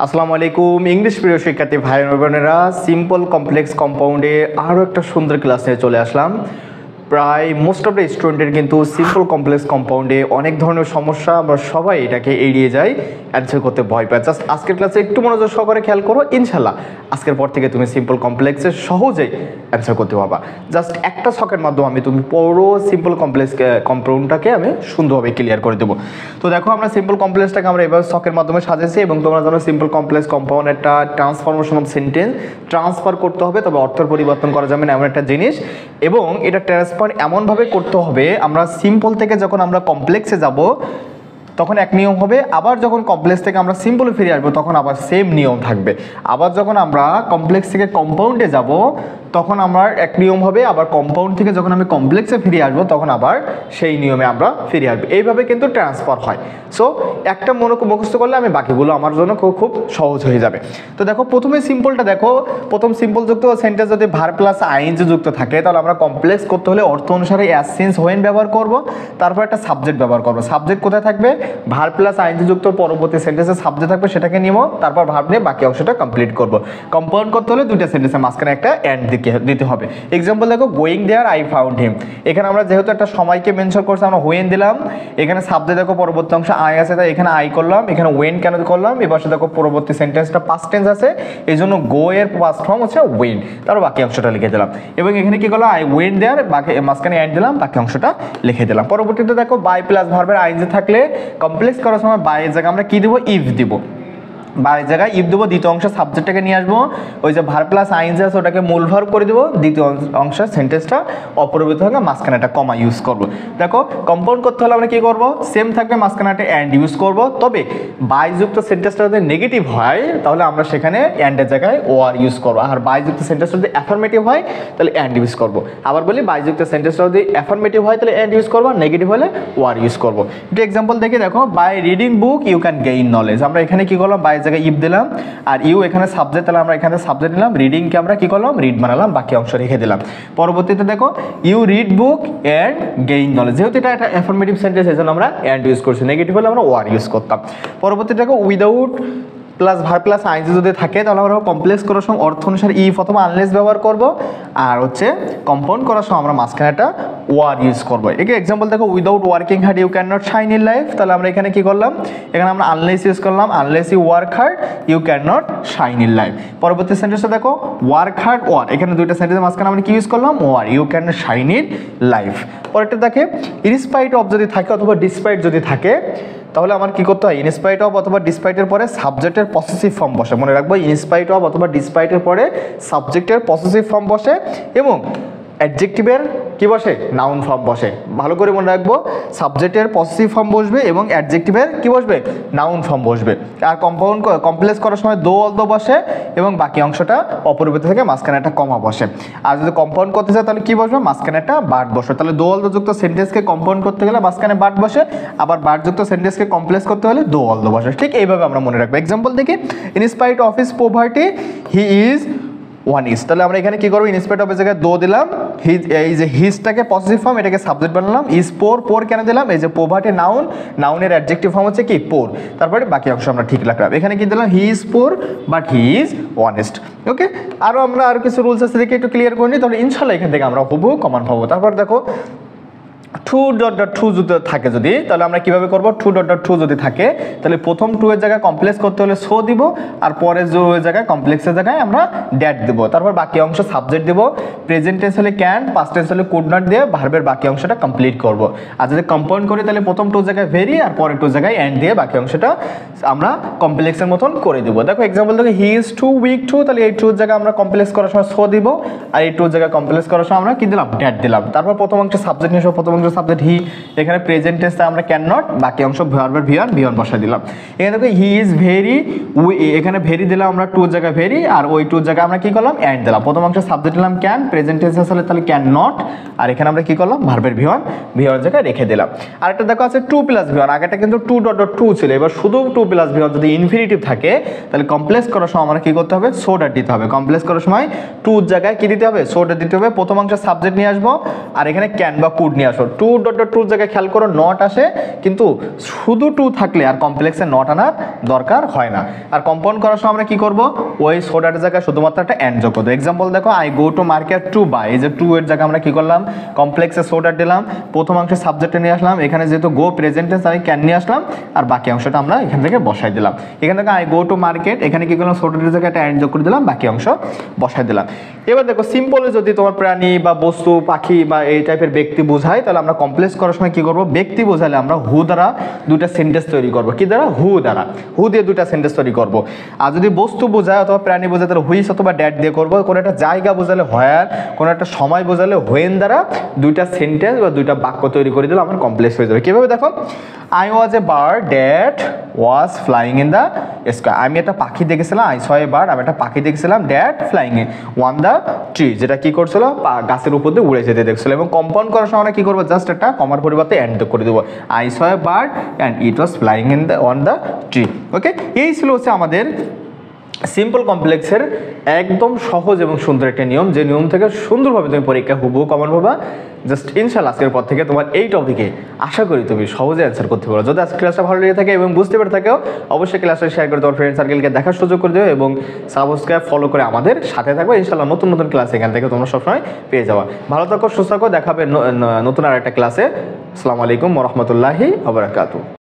আসসালামু আলাইকুম ইংলিশ প্রিয় শিক্ষার্থী ভাই ও বোনেরা, সিম্পল কমপ্লেক্স কম্পাউন্ডে আরও একটা সুন্দর ক্লাস নিয়ে চলে আসলাম। প্রায় মোস্ট অফ দ্য স্টুডেন্টের কিন্তু সিম্পল কমপ্লেক্স কম্পাউন্ডে অনেক ধরনের সমস্যা, আমরা সবাই এটাকে এড়িয়ে যাই, অ্যান্সার করতে ভয় পায়। জাস্ট আজকের ক্লাসে একটু মনোযোগ সহকারে খেয়াল করো, ইনশাল্লাহ আজকের পর থেকে তুমি সিম্পল কমপ্লেক্সে সহজেই অ্যান্সার করতে পারবা। জাস্ট একটা ছকের মাধ্যমে তুমি পুরো সিম্পল কমপ্লেক্স কম্পাউন্ডটাকে আমি সুন্দরভাবে ক্লিয়ার করে দেবো। তো দেখো, আমরা সিম্পল কমপ্লেক্সটাকে আমরা এবার ছকের মাধ্যমে সাজিয়েছি এবং তোমরা জানো সিম্পল কমপ্লেক্স কম্পাউন্ড একটা ট্রান্সফরমেশন অফ সেন্টেন্স, ট্রান্সফার করতে হবে, তবে অর্থের পরিবর্তন করা যাবে না এমন একটা জিনিস। এবং এটা ট্রান্সফার এমনভাবে করতে হবে, আমরা সিম্পল থেকে যখন আমরা কমপ্লেক্সে যাব তখন এক নিয়ম হবে, আবার যখন কমপ্লেক্স থেকে আমরা সিম্পলে ফিরে আসবো তখন আবার সেম নিয়ম থাকবে। আবার যখন আমরা কমপ্লেক্স থেকে কম্পাউন্ডে যাব তখন আমার এক নিয়ম হবে, আবার কম্পাউন্ড থেকে যখন আমি কমপ্লেক্সে ফিরে আসবো তখন আবার সেই নিয়মে আমরা ফিরে আসবো। এইভাবে কিন্তু ট্রান্সফার হয়। সো একটা মুখস্থ করলে আমি বাকিগুলো আমার জন্য খুব সহজ হয়ে যাবে। তো দেখো, প্রথমে সিম্পলটা দেখো, প্রথম সিম্পল যুক্ত সেন্টেন্স যদি ভার প্লাস আইএনজি যুক্ত থাকে তাহলে আমরা কমপ্লেক্স করতে হলে অর্থ অনুসারে অ্যাজ সিন্স হোয়েন ব্যবহার করব, তারপর একটা সাবজেক্ট ব্যবহার করব। সাবজেক্ট কোথায় থাকবে? ভার প্লাস আইএনজি যুক্ত পরবর্তী সেন্টেন্সে সাবজেক্ট থাকবে, সেটাকে নিব, তারপর ভার্ব নিয়ে বাকি অংশটা কমপ্লিট করব। কম্পাউন্ড করতে হলে দুইটা সেন্টেন্সের মাঝখানে একটা এন্ড দিতে হবে। এক্সাম্পল দেখো, going there I found him. এখানে আমরা যেহেতু একটা সময়কে মেনশন করছি, আমরা হোয়েন দিলাম, এখানে সাবজেক্ট দেখো পরবর্তী অংশ আই আছে, তাই এখানে আই করলাম, এখানে ওয়েন কেন করলাম, এবার দেখো পরবর্তী সেন্টেন্সটা পাস্ট টেন্স আছে, এই জন্য গো এর পাস্ট ফর্ম হচ্ছে ওয়েন, তারপর বাকি অংশটা লিখে দিলাম। এবং এখানে কি করলাম, আই ওয়েন দেয়ার, বাকি মাঝখানে এন্ড দিলাম, বাকি অংশটা লিখে দিলাম। পরবর্তীতে দেখো, বাই প্লাস ভার্বের আইএনজি থাকলে কমপ্লেক্স করার সময় বাই এর জায়গায় আমরা কি দেবো? ইফ দিব। বা এই জায়গায় ইফ দেবো, দ্বিতীয় অংশের সাবজেক্টটাকে নিয়ে আসবো, ওই যে ভার প্লাস আইএনজি আছে ওটাকে মূল ভার্ব করে দেবো, দ্বিতীয় অংশের সেন্টেন্সটা অপরিবর্তিত থাকে, মাঝখানে একটা কমা ইউজ করবো। দেখো, কম্পাউন্ড করতে হলে আমরা কি করবো? সেম থাকবে, মাঝখানে একটা অ্যান্ড ইউজ করবো, তবে বাইযুক্ত সেন্টেন্সটা যদি নেগেটিভ হয় তাহলে আমরা সেখানে অ্যান্ডের জায়গায় ও আর ইউজ করবো, আর বাইযুক্ত সেন্টেন্সটা যদি অ্যাফার্মেটিভ হয় তাহলে অ্যান্ড ইউজ করবো। আবার বলি, বাইযুক্ত সেন্টেন্সটা যদি অ্যাফার্মেটিভ হয় তাহলে অ্যান্ড ইউজ করবো, নেগেটিভ হলে ও আর ইউজ করবো। এটা এক্সাম্পল দেখে দেখো, by reading book you can gain knowledge. আমরা এখানে কি করলাম? বাই জায়গায় ইফ দিলাম, আর ইউ এখানে সাবজেক্ট, তাহলে আমরা এখানে সাবজেক্ট নিলাম, রিডিংকে আমরা কি করলাম? রিড বানালাম, বাকি অংশ রেখে দিলাম। পরবর্তীতে দেখো, you read book and gain knowledge, যেহেতু এটা একটা অ্যাফার্মেটিভ সেন্টেন্স এই জন্য আমরা অ্যান্ড ইউজ করছি, নেগেটিভ হলে আমরা ওয়ার ইউজ করতাম। পরবর্তীতে দেখো, without plus verb plus ING যদি থাকে তাহলে আমরা কমপ্লেক্স করার সময় অর্থ অনুসারে ইফ অথবা আনলেস ব্যবহার করব, আর হচ্ছে কম্পাউন্ড করার সময় আমরা মাঝখানে একটা ওয়ার ইউজ করবো। একে এক্সাম্পল দেখো, without working hard you can not shine in life. তাহলে আমরা এখানে কি করলাম? এখানে আমরা আনলেস ইউজ করলাম, unless you work hard you can not shine in life. পরবর্তী সেন্টেন্সটা দেখো, ওয়ার্ক হার্ড ওয়ার, এখানে দুইটা সেন্টেন্সের মাঝখানে আমরা কি ইউজ করলাম? War, you can shine in life. পরেরটা দেখে, ইনস্পাইট অফ যদি থাকে অথবা ডিসপাইট যদি থাকে তাহলে আমার কি করতে হয়? ইনস্পাইট অফ অথবা ডিসপাইটের পরে সাবজেক্টের পসেসিভ ফর্ম বসে, মনে রাখবো, ইনস্পাইট অফ অথবা ডিসপাইটের পরে সাবজেক্টের পসেসিভ ফর্ম বসে এবং অ্যাডজেক্টিভের কি বসে? নাউন ফর্ম বসে। ভালো করে মনে রাখবো, সাবজেক্টের পসেসিভ ফর্ম বসবে এবং অ্যাডজেক্টিভের কি বসবে? নাউন ফর্ম বসবে। আর কমপ্লেক্স করার সময় দো অল দো বসে এবং বাকি অংশটা অপরিবর্তিত থেকে মাঝখানে একটা কমা বসে। আর যদি কম্পাউন্ড করতে চায় তাহলে কি বসবে? মাঝখানে একটা বার্ড বসে। তাহলে দো অল দো যুক্ত সেন্টেন্সকে কম্পাউন্ড করতে গেলে মাঝখানে বার্ড বসে, আবার বার্ড যুক্ত সেন্টেন্সকে কমপ্লেক্স করতে হলে দো অল দো বসে। ঠিক এইভাবে আমরা মনে রাখবো। এক্সাম্পল দেখি, in spite of his poverty he is one is. তাহলে আমরা এখানে কি করবো? ইনস্পাইট অফ এর জায়গায় দো দিলাম, হিজ, এই যে হিজটাকে পজিটিভ ফর্ম, এটাকে সাবজেক্ট বানালাম, ইজ পোর, পোর কেন দিলাম? এই যে পোভার্টি নাউন, নাউনের অ্যাডজেক্টিভ ফর্ম হচ্ছে কি? পোর। তারপরে বাকি অংশ আমরা ঠিক রাখলাম। এখানে কি দিলাম? He is poor but he is honest. Okay, আরও আমরা আর কিছু রুলস আছে দেখে একটু ক্লিয়ার করে নিই, তাহলে ইনশাল্লাহ এখান থেকে আমরা হুবহু কমন পাবো। তারপর দেখো, টু ডট ডট টু যদি থাকে যদি, তাহলে আমরা কিভাবে করবো? টু ডট ডট টু যদি থাকে তাহলে প্রথম টু এর জায়গায় কমপ্লেক্স করতে হলে সো দিব, আর পরের জো এর জায়গায় কমপ্লেক্সের জায়গায় আমরা ড্যাট দিব, তারপর বাকি অংশ সাবজেক্ট দিব। প্রেজেন্ট টেন্স হলে ক্যান, পাস্ট টেন্স হলে কুড নট দিয়ে ভার্বের বাকি অংশটা কমপ্লিট করব। আর যদি কম্পাউন্ড করি তাহলে প্রথম টু জায়গায় ভেরি আর পরের টু জায়গায় এন্ড দিয়ে বাকি অংশটা আমরা কমপ্লেক্সের মতন করে দিব। দেখো এক্সাম্পল দেখো, he is too weak to, তাহলে এই টুর জায়গায় আমরা কমপ্লেক্স করার সময় সো দিব, আর এই টুর জায়গায় কমপ্লেক্স করার সময় আমরা কি দিলাম? ড্যাট দিলাম। তারপর প্রথম অংশ সাবজেক্ট নিয়ে প্রথম অংশ সাবজেক্ট হি, এখানে প্রেজেন্ট টেন্সে আমরা ক্যান নট, বাকি অংশ ভার্বের ভি1 বসাই দিলাম। এখানে দেখো, হি ইজ ভেরি, এখানে ভেরি দিলাম আমরা টুর জায়গায় ভেরি, আর ওই টুর জায়গায় আমরা কি করলাম? এন্ড দিলাম। প্রথম অংশ সাবজেক্ট দিলাম ক্যান, প্রেজেন্ট টেন্স আসলে তাহলে ক্যান নট, আর এখানে আমরা কি করলাম ভার্বের ভি ওয়ান জায়গায় রেখে দিলাম। আরেকটা দেখো আছে টু প্লাস ভি ওয়ান, আগেটা কিন্তু টু ডট ডট টু ছিল, এবার শুধু টু প্লাস ভি ওয়ান যদি ইনফিনিটিভ থাকে তাহলে কমপ্লেক্স করার সময় আমরা কি করতে হবে সো ডট দিতে হবে। কমপ্লেক্স করার সময় টু জায়গায় কি দিতে হবে সো ডট দিতে হবে। প্রথম অংশের সাবজেক্ট নিয়ে আসবো আর এখানে ক্যান বা কুড নিয়ে আসো। টু ডট ডট টুর জায়গায় খেয়াল করো নট আসে, কিন্তু শুধু টু থাকলে আর কমপ্লেক্সে নট আনার দরকার হয় না। আর কম্পাউন্ড করার সময় আমরা কি করব ওই সো ডটের জায়গায় শুধুমাত্র একটা এন্ড যোগ করবো। এক্সাম্পল দেখো I go to market to buy, এই যে টু এর জায়গায় আমরা কি করলাম কমপ্লেক্সে সো ডট দিলাম, প্রথম অংশের সাবজেক্টে নিয়ে আসলাম, এখানে যেহেতু গো প্রেজেন্ট টেন্স আমি ক্যান নিয়ে আসলাম, আর বাকি অংশটা আমরা এখান থেকে বসাই দিলাম। এখান থেকে আই গো টু মার্কেট, এখানে কি করলাম সো ডটের জায়গায় একটা এন্ড যোগ করে দিলাম, বাকি অংশ বসাই দিলাম। এবার দেখো সিম্পলে যদি তোমার প্রাণী বা বস্তু পাখি বা এই টাইপের ব্যক্তি বোঝায় তাহলে আমরা কমপ্লেক্স করার সময় কি করব ব্যক্তি বোঝালে আমরা হু দ্বারা দুটা সেন্টেন্স তৈরি করব। কি দ্বারা হু দ্বারা, হু দিয়ে দুটা সেন্টেন্স তৈরি করব। আর যদি বস্তু বোঝায় অথবা প্রাণী বোঝায় তাহলে হুইস অথবা ড্যাট দিয়ে করব। কোনো একটা জায়গা বোঝালে হোয়ার, কোনো একটা সময় বোঝালে হোয়েন দ্বারা দুইটা সেন্টেন্স বা দুইটা বাক্য তৈরি করে দিলে আমার কমপ্লেক্স হয়ে যাবে। কিভাবে দেখো I was a bird that was flying in the sky, আমি একটা পাখি দেখেছিলাম, আই স এ বার্ড, আমি একটা পাখি দেখছিলাম that flying one the tree, যেটা কি করছিল গাছের উপর দিয়ে উড়ে যেতে দেখছিল। এবং কম্পাউন্ড করার সময় আমরা কি করবো জাস্ট একটা কমার পরিবর্তে এন্ড করে দেবো, I saw a bird and it was flying in the on the tree. Okay, এই ছিল হচ্ছে আমাদের সিম্পল কমপ্লেক্সের একদম সহজ এবং সুন্দর একটা নিয়ম, যে নিয়ম থেকে সুন্দরভাবে তুমি পরীক্ষা হুবহু কমন পাবা। জাস্ট ইনশাআল্লাহ আজকের পর থেকে তোমার এই টপিকে আশা করি তুমি সহজে অ্যান্সার করতে পারো। যদি আজকে ক্লাসটা ভালো লেগে থাকে এবং বুঝতে পেরে থাকেও অবশ্যই ক্লাসটা শেয়ার করে তোমার ফ্রেন্ড সার্কেলকে দেখার সুযোগ করে দেবে এবং সাবস্ক্রাইব ফলো করে আমাদের সাথে থাকবে। ইনশাআল্লাহ নতুন নতুন ক্লাস এখান থেকে তোমরা সবসময় পেয়ে যাবা। ভালো থাকো, সুস্থ থাকো, দেখাবে নতুন আর একটা ক্লাসে। আসসালামু আলাইকুম ওয়া রাহমাতুল্লাহি ওয়া বারাকাতুহু।